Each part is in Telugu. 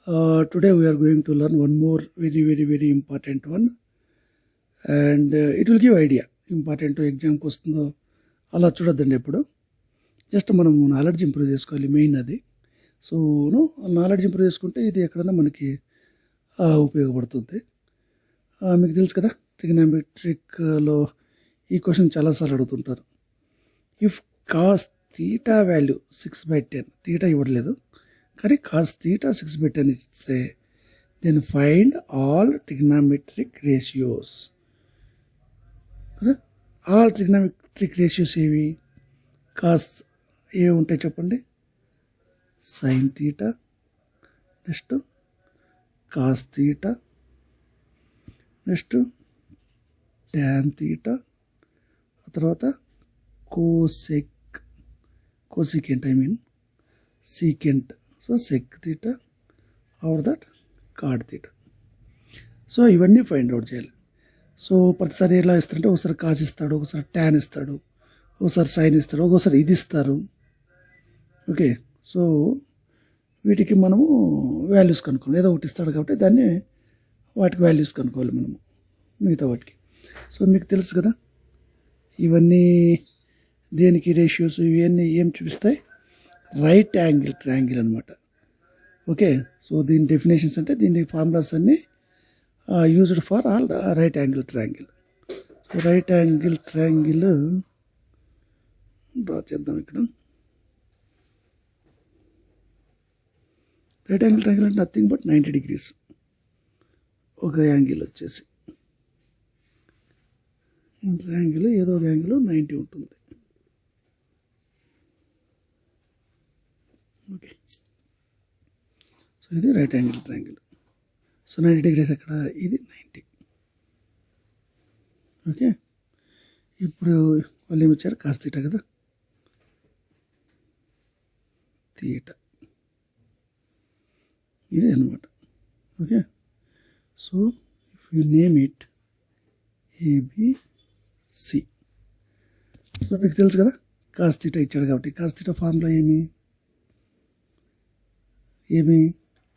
Today we are going to learn one more very important one, and it will give idea. Important ఎగ్జామ్కి వస్తుందో అలా చూడొద్దండి ఎప్పుడు. జస్ట్ మనం నాలెడ్జ్ ఇంప్రూవ్ చేసుకోవాలి, మెయిన్ అది. సో నాలెడ్జ్ ఇంప్రూవ్ చేసుకుంటే ఇది ఎక్కడైనా మనకి ఉపయోగపడుతుంది. మీకు తెలుసు కదా, ట్రిగ్నామెట్రిక్లో ఈ క్వశ్చన్ చాలాసార్లు అడుగుతుంటారు. If cos theta value 6/10, theta ఇవ్వట్లేదు కానీ కాస్ థీటా 6/10 ఇస్తే then find all trigonometric ratios. కదా, ఆల్ ట్రిగ్నామెట్రిక్ రేషియోస్ ఏవి? కాస్ ఏ ఉంటాయి చెప్పండి? Sine theta, next cos theta, next tan theta, ఆ తర్వాత cosecant secant. So sec theta or that cot theta. So ఇవన్నీ ఫైండ్ అవుట్ చేయాలి. సో ప్రతిసారి ఎలా ఇస్తారంటే ఒకసారి కాస్ ఇస్తాడు, ఒకసారి ట్యాన్ ఇస్తాడు, ఒకసారి సైన్ ఇస్తాడు, ఒకసారి ఇది ఇస్తారు. ఓకే, సో వీటికి మనము వాల్యూస్ కనుక్కోవాలి. ఏదో ఒకటి ఇస్తాడు కాబట్టి దాన్ని వాటికి వాల్యూస్ కనుక్కోవాలి మనము, మిగతా వాటికి. సో మీకు తెలుసు కదా, ఇవన్నీ దేనికి రేషియోస్, ఇవన్నీ ఏం చూపిస్తాయి? రైట్ యాంగిల్ ట్రయాంగిల్ అనమాట. ఓకే, సో దీని డెఫినేషన్స్ అంటే దీని ఫార్ములాస్ అన్నీ used for all right angle triangle. So right angle triangle draw చేద్దాం ఇక్కడ. రైట్ యాంగిల్ ట్రయాంగిల్ అంటే నథింగ్ బట్ 90 degrees. ఒక యాంగిల్ వచ్చేసి ట్రయాంగిల్ ఏదో ఒక యాంగిల్ 90 ఉంటుంది. ఓకే, సో ఇది right angle triangle. So 90 degrees ఎక్కడ? ఇది 90. ఓకే, ఇప్పుడు వాళ్ళు ఏమి వచ్చారు? కాస్ థీటా కదా, థీటా ఇది అనమాట. Okay, so if you name it A B C. So మీకు తెలుసు కదా, కాస్ థీటా ఇచ్చాడు కాబట్టి కాస్ థీటా ఫార్ములా ఏమి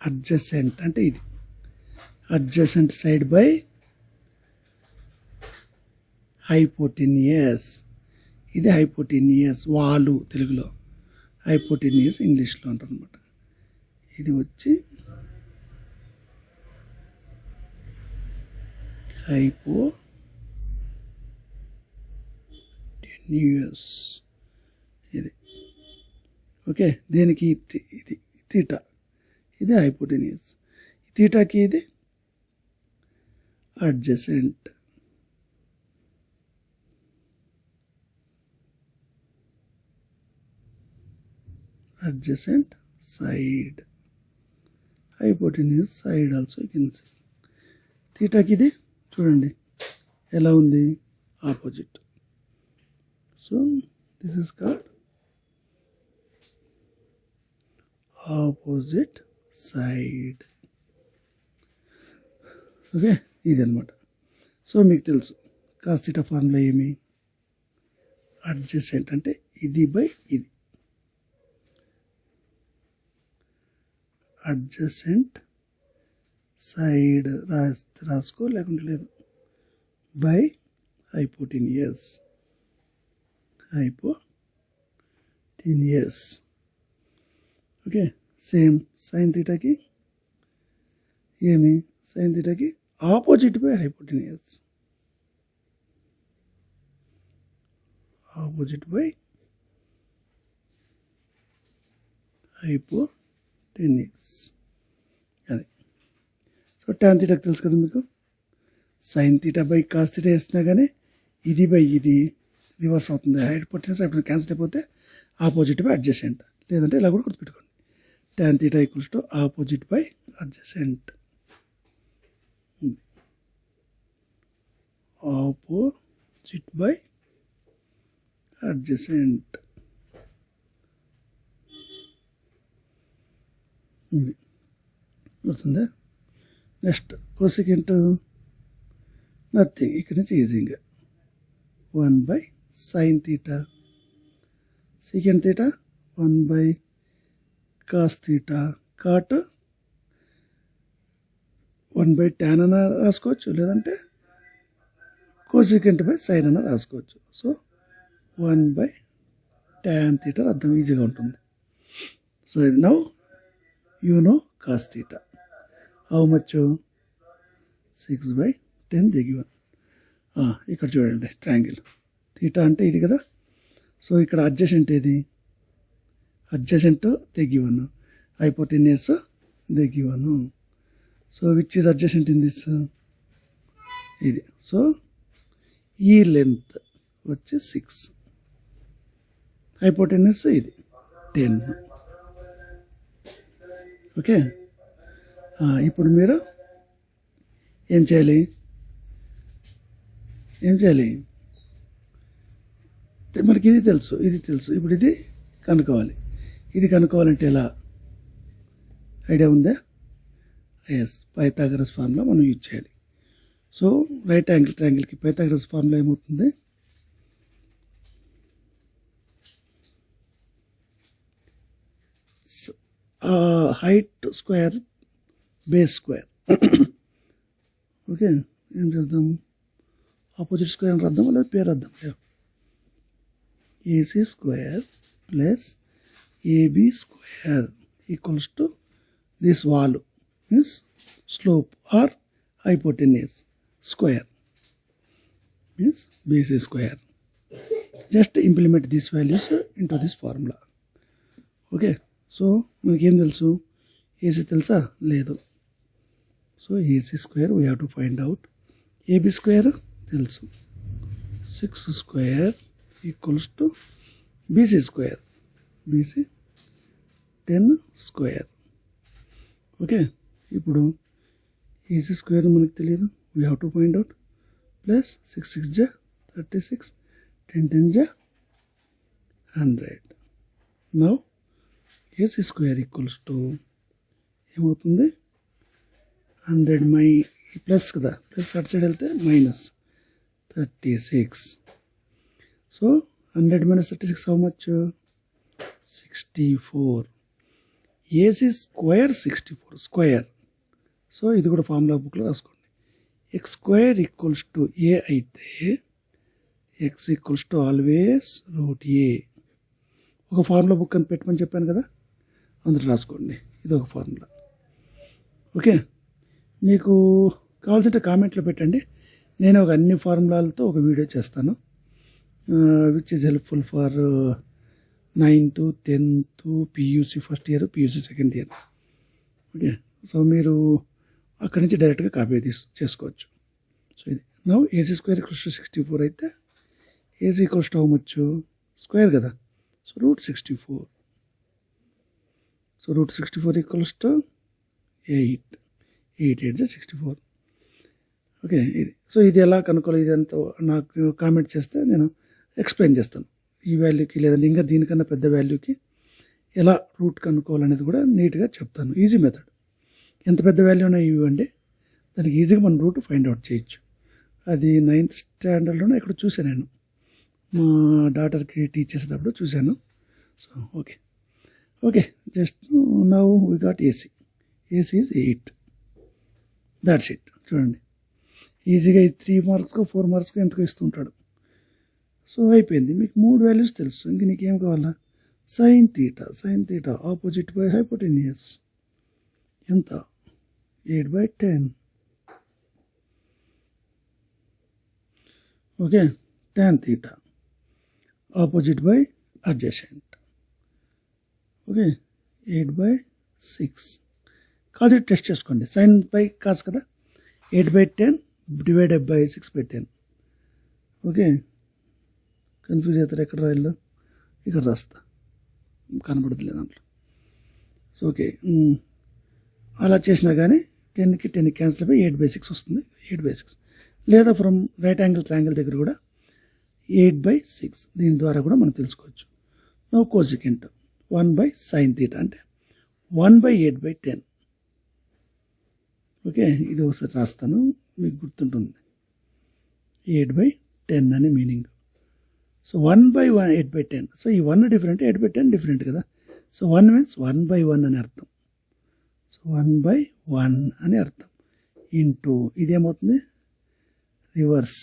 అడ్జసెంట్ అంటే ఇది అడ్జసెంట్ సైడ్ బై హైపోటెనియస్. ఇది హైపోటెనియస్ వాలు తెలుగులో, హైపోటెనియస్ ఇంగ్లీష్లో అంటారు అనమాట. ఇది వచ్చి హైపోటెనియస్ ఇది. ఓకే, దేనికి? ఇది థీటా, ఇది హైపోటెనియస్. థీటాకి ఇది adjacent. Adjacent side, hypotenuse side also you can see. థీటాకి ఇది చూడండి ఎలా ఉంది, opposite. So this is called opposite side. Okay, ఇది అనమాట. సో మీకు తెలుసు కాస్ థీటా ఫార్ములా ఏమి? అడ్జసెంట్ అంటే ఇది బై ఇది, అడ్జసెంట్ సైడ్ రాసుకో, లేకుంటే లేదు, by hypotenuse. Okay, same sine థీటాకి ఏమి? సైన్ థీటాకి opposite by hypotenuse, opposite by hypotenuse అది. సో ట్యాన్ థీటాకి తెలుసు కదా మీకు, sine theta by cos theta వేసినా కానీ ఇది బై ఇది రివర్స్ అవుతుంది. హైపోటెనియస్ ఇప్పుడు క్యాన్సిల్ అయిపోతే ఆపోజిట్ బై అడ్జసెంట్, లేదంటే ఇలా కూడా గుర్తుపెట్టుకోండి. tan theta equals to opposite by adjacent. Opposite by adjacent. వస్తుందా? నెక్స్ట్ కోసెకెంట్ నథింగ్, ఇక్కడ నుంచి ఈజీగా 1/sin theta. secant theta 1/cos theta. Cot 1/tan అని రాసుకోవచ్చు, లేదంటే కోసికెంట్ బై సైన్ అని రాసుకోవచ్చు. సో 1/tan θ అర్థం ఈజీగా ఉంటుంది. సో ఇది now you know cos θ. How much? 6/10 is given. ఇక్కడ చూడండి ట్రయాంగిల్ θ అంటే ఇది కదా. సో ఇక్కడ అడ్జసెంట్ ఏది? Adjacent is given, hypotenuse is given. So which is adjacent in this? ఇది. సో ఈ లెంత్ వచ్చి 6, హైపోటెన్యూస్ ఇది 10. ఓకే, ఇప్పుడు మీరు ఏం చేయాలి? మనకి ఇది తెలుసు, ఇది తెలుసు. ఇప్పుడు ఇది కనుక్కోవాలి. ఇది కనుక్కోవాలంటే ఎలా? ఐడియా ఉందా? ఎస్, పైథాగరస్ ఫార్ములా మనం యూజ్ చేయాలి. సో రైట్ యాంగిల్ ట్రయాంగిల్కి పైథాగరస్ ఫార్ములా ఏమవుతుంది? Height square base square. Okay, ఏం చేద్దాం? ఆపోజిట్ స్క్వేర్ అని రాద్దాం, లేదా పేరు రాద్దాం. AC square plus AB square equals to this wall means slope or hypotenuse square means base square. Just implement these values into this formula. Okay, so మనకి ఏం తెలుసు? ఏసీ తెలుసా? లేదు. So AC square we have to find out. AB square తెలుసు, 6 square equals to BC square, BC 10 square. Okay, ఇప్పుడు ఏసీ స్క్వేర్ మనకు తెలియదు, we have to find out. Plus 6 6 జా 36, 10 10 జా 100. Now AC square equals to ఏమవుతుంది? 100 మై ప్లస్ కదా, ప్లస్ అటు సైడ్ వెళ్తే minus 36. So 100 minus 36 how much? 64. AC square 64 square. So ఇది కూడా ఫార్ములా బుక్లో రాసుకోండి. X square equals to A అయితే X equals to always root A. ఒక ఫార్ములా బుక్ అని పెట్టమని చెప్పాను కదా, అందులో రాసుకోండి. ఇది ఒక ఫార్ములా. ఓకే, మీకు కావాల్సింటే కామెంట్లో పెట్టండి. నేను ఒక అన్ని ఫార్ములాలతో ఒక వీడియో చేస్తాను, which is helpful for 9th 10th PUC first year, PUC second year. Okay, so మీరు అక్కడి నుంచి డైరెక్ట్గా కాపీ చేసుకోవచ్చు. సో ఇది now AC square equals to 64 అయితే AC equals to how much? Square కదా, so root 64. So root 64 equals to 8, 8 8 64. Okay, ఇది. సో ఇది ఎలా కనుక్కోవాలి, ఇది అంతా నాకు కామెంట్ చేస్తే నేను ఎక్స్ప్లెయిన్ చేస్తాను. ఈ వాల్యూకి లేదంటే ఇంకా దీనికన్నా పెద్ద వాల్యూకి ఎలా రూట్ కనుక్కోవాలనేది కూడా నీట్గా చెప్తాను. Easy method. ఎంత పెద్ద వాల్యూ ఉన్నాయి ఇవ్వండి, దానికి ఈజీగా మనం రూట్ ఫైండ్ అవుట్ చేయొచ్చు. అది 9th స్టాండర్డ్లోనే ఇక్కడ చూసాను, నేను మా డాటర్కి టీచ్ చేసేటప్పుడు చూశాను. So okay okay, just now we got AC. AC is 8. That's it. చూడండి ఈజీగా 3 మార్క్స్కో 4 మార్క్స్కో ఎంతకో ఇస్తుంటాడు. సో అయిపోయింది, మీకు 3 వాల్యూస్ తెలుసు. ఇంక నీకేం కావాలా? Sine theta. Sine theta opposite by hypotenuse ఎంత? 8/10. Okay, tan theta opposite by adjacent. Okay, 8/6. కాదు టెస్ట్ చేసుకోండి. సైన్ బై కాస్ కదా, 8/10 డివైడెడ్ బై 6/10. ఓకే, కన్ఫ్యూజ్ అవుతారు. ఎక్కడ రాయాలో ఇక్కడ రాస్తా, కనబడదులే దాంట్లో. ఓకే, అలా చేసినా కానీ 10కి 10 క్యాన్సిల్ అయిపోయి 8/6 వస్తుంది. 8/6 లేదా ఫ్రమ్ రైట్ యాంగిల్ ట్రయాంగిల్ దగ్గర కూడా 8/6 దీని ద్వారా కూడా మనం తెలుసుకోవచ్చు. నో కోసికెంట్ 1/sin θ అంటే 1/8/10. ఓకే, ఇది ఒకసారి రాస్తాను, మీకు గుర్తుంటుంది. 8/10 అని మీనింగ్. సో 1/8/10. సో ఈ 1 డిఫరెంట్, 8/10 డిఫరెంట్ కదా. సో 1 మీన్స్ 1/1 అని అర్థం. సో 1/1 అని అర్థం. ఇంటూ ఇదేమవుతుంది రివర్స్.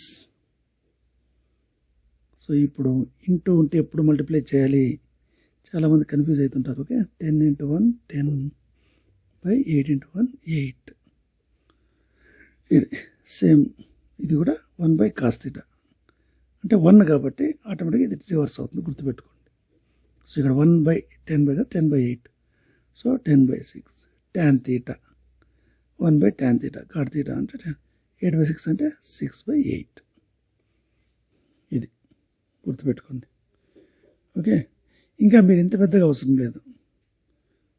సో ఇప్పుడు ఇంటూ ఉంటే ఎప్పుడు మల్టిప్లై చేయాలి, చాలామంది కన్ఫ్యూజ్ అవుతుంటారు. Okay, 10 into 1 10/8 into 1 8. ఇది సేమ్, ఇది కూడా 1/cos θ అంటే 1 కాబట్టి ఆటోమేటిక్గా ఇది రివర్స్ అవుతుంది, గుర్తుపెట్టుకోండి. సో ఇక్కడ 1/10 10/8, సో 10/6 tan θ 1/tan θ cot θ అంటే 8/6 అంటే 6/8. ఇది గుర్తుపెట్టుకోండి. ఓకే, ఇంకా మీరు ఇంత పెద్దగా అవసరం లేదు.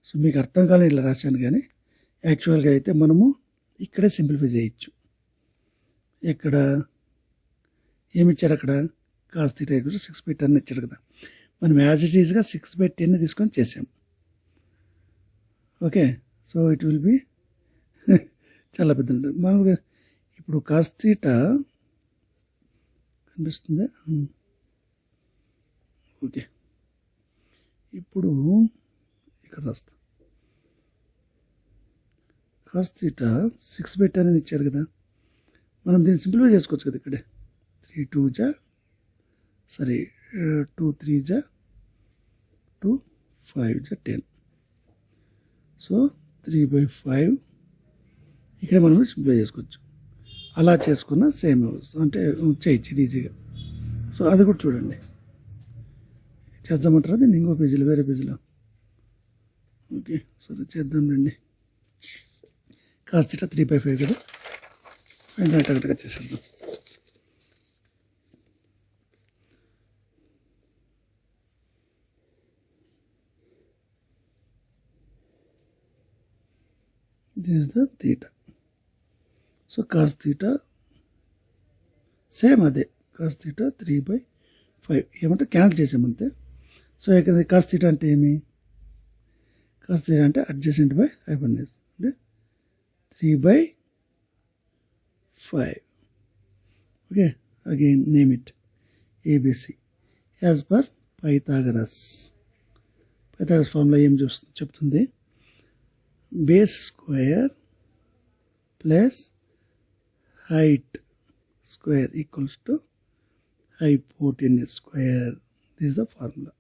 సో మీకు అర్థం కాలని ఇట్లా రాశాను, కానీ యాక్చువల్గా అయితే మనము ఇక్కడే సింప్లిఫై చేయొచ్చు. ఎక్కడ ఏమిచ్చారు, అక్కడ cos θ = 6/10 ఇచ్చాడు కదా, మనం యాజ్ ఇట్ ఈజ్గా 6/10 తీసుకొని చేసాం. Okay, so it will be చాలా పెద్ద. మామూలుగా ఇప్పుడు cos θ కనిపిస్తుంది. ఓకే, ఇప్పుడు ఇక్కడ రాస్తా. cos θ 6/10 అని ఇచ్చారు కదా, మనం దీన్ని సింప్లిఫై చేసుకోవచ్చు కదా. ఇక్కడే 3 2 2 3 2 5 10. సో 3/5 ఇక్కడ మనం సింప్లిఫై చేసుకోవచ్చు. అలా చేసుకున్న సేమ్ అంటే చేయొచ్చు ఇది ఈజీగా. సో అది కూడా చూడండి, చేద్దామంటారా దీన్ని ఇంకో పేజీలో, వేరే పేజీలో. ఓకే, సరే చేద్దాం రండి. cos θ 3/5 కదా, వెంటనే అట్టగట్టగా చేసేద్దాం. This is the θ. So cos θ same అదే, cos θ 3/5 ఏమంటే క్యాన్సిల్ చేసామంతే. సో ఇక్కడ cos θ అంటే ఏమి, cos θ అంటే అడ్జసెంట్ బై హైపోటెన్యూస్ అంటే 3/5. Okay, again name it ABC as per Pythagoras. Pythagoras formula ఏం చెప్తుంది, base square plus height square equals to hypotenuse square. This is the formula.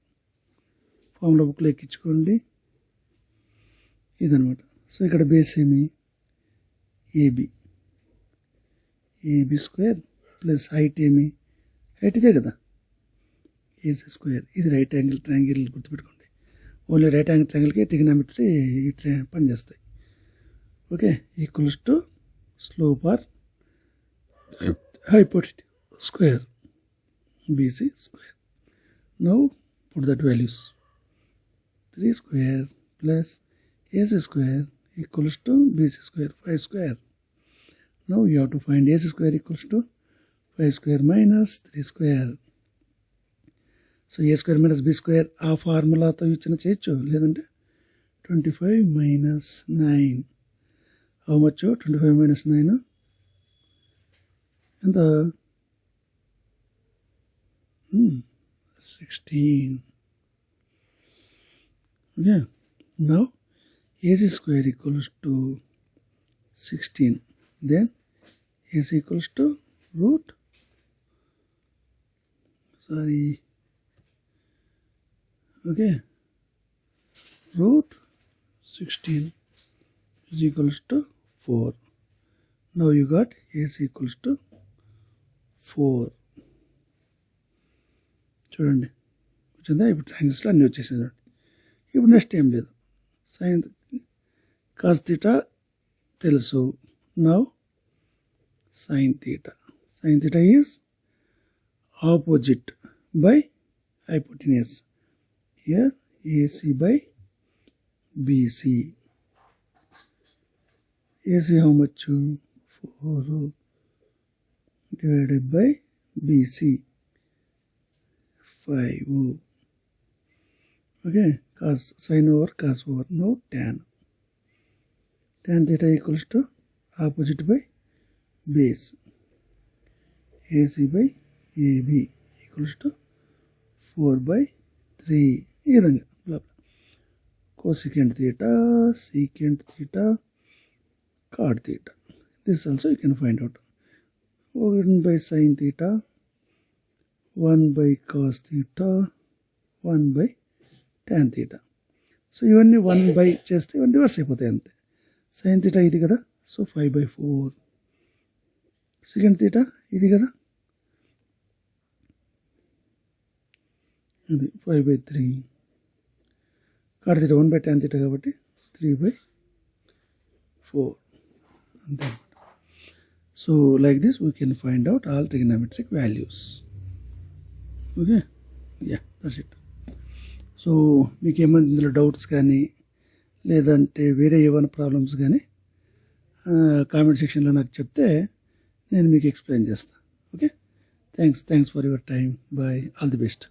Formula బుక్లో ఎక్కించుకోండి, ఇదనమాట. సో ఇక్కడ బేస్ ఏమి, ఏబి స్క్వేర్ ప్లస్ హైట్ ఏమి, హైట్ ఇదే కదా, ఏసీ స్క్వేర్. ఇది రైట్ యాంగిల్ ట్రయాంగిల్, గుర్తుపెట్టుకోండి. ఓన్లీ రైట్ యాంగిల్ ట్రయాంగిల్కి ట్రిగ్నామెట్రీ పనిచేస్తాయి. Okay, equals to slope or hypotenuse square BC square. Now put that values. 3 square plus AC square equals to BC square 5 square. Now you have to find AC square equals to 5 square minus 3 square. So A square minus B square ఆ ఫార్ములాతో ఇచ్చిన చేయొచ్చు, లేదంటే 25 minus 9. హౌ మచ్ 25 minus 9 ఎంత, 16. Okay, now AC square equals to 16. Then AC equals to root 16 is equals to 4. Now you got AC equals to 4. చూడండి వచ్చిందా, ఇప్పుడు ట్రయాంగిల్స్లో అన్నీ వచ్చేసింది. ఇప్పుడు నెక్స్ట్ ఏం లేదు, సైన్ cos θ తెలుసు. Now sin θ. sin θ is opposite by hypotenuse. Here AC by BC. AC how much 4 divided by BC 5. Okay, cos sin over cos over. Now tan theta equals to opposite by base. AC by AB equals to 4/3. ఈ విధంగా cosecant theta, secant theta, cot theta. This also you can find out. 1 by sin theta, 1 by cos theta, 1 by tan theta. So ఇవన్నీ 1 by చేస్తే ఇవన్నీ రివర్స్ అయిపోతాయి అంతే. సైన్ థీటా ఇది కదా, సో 5/4. సెకండ్ థీటా ఇది కదా, ఇది 5/3. Cot theta 1 by tan theta కాబట్టి 3/4 అంతే. So like this we can find out all trigonometric values. Okay, ya, that's it. So మీకు ఏమైనా ఇందులో డౌట్స్ కానీ లేదంటే వేరే ఏమైనా ప్రాబ్లమ్స్ కానీ కామెంట్ సెక్షన్లో నాకు చెప్తే నేను మీకు ఎక్స్ప్లెయిన్ చేస్తాను. Okay, thanks for your time. Bye, all the best.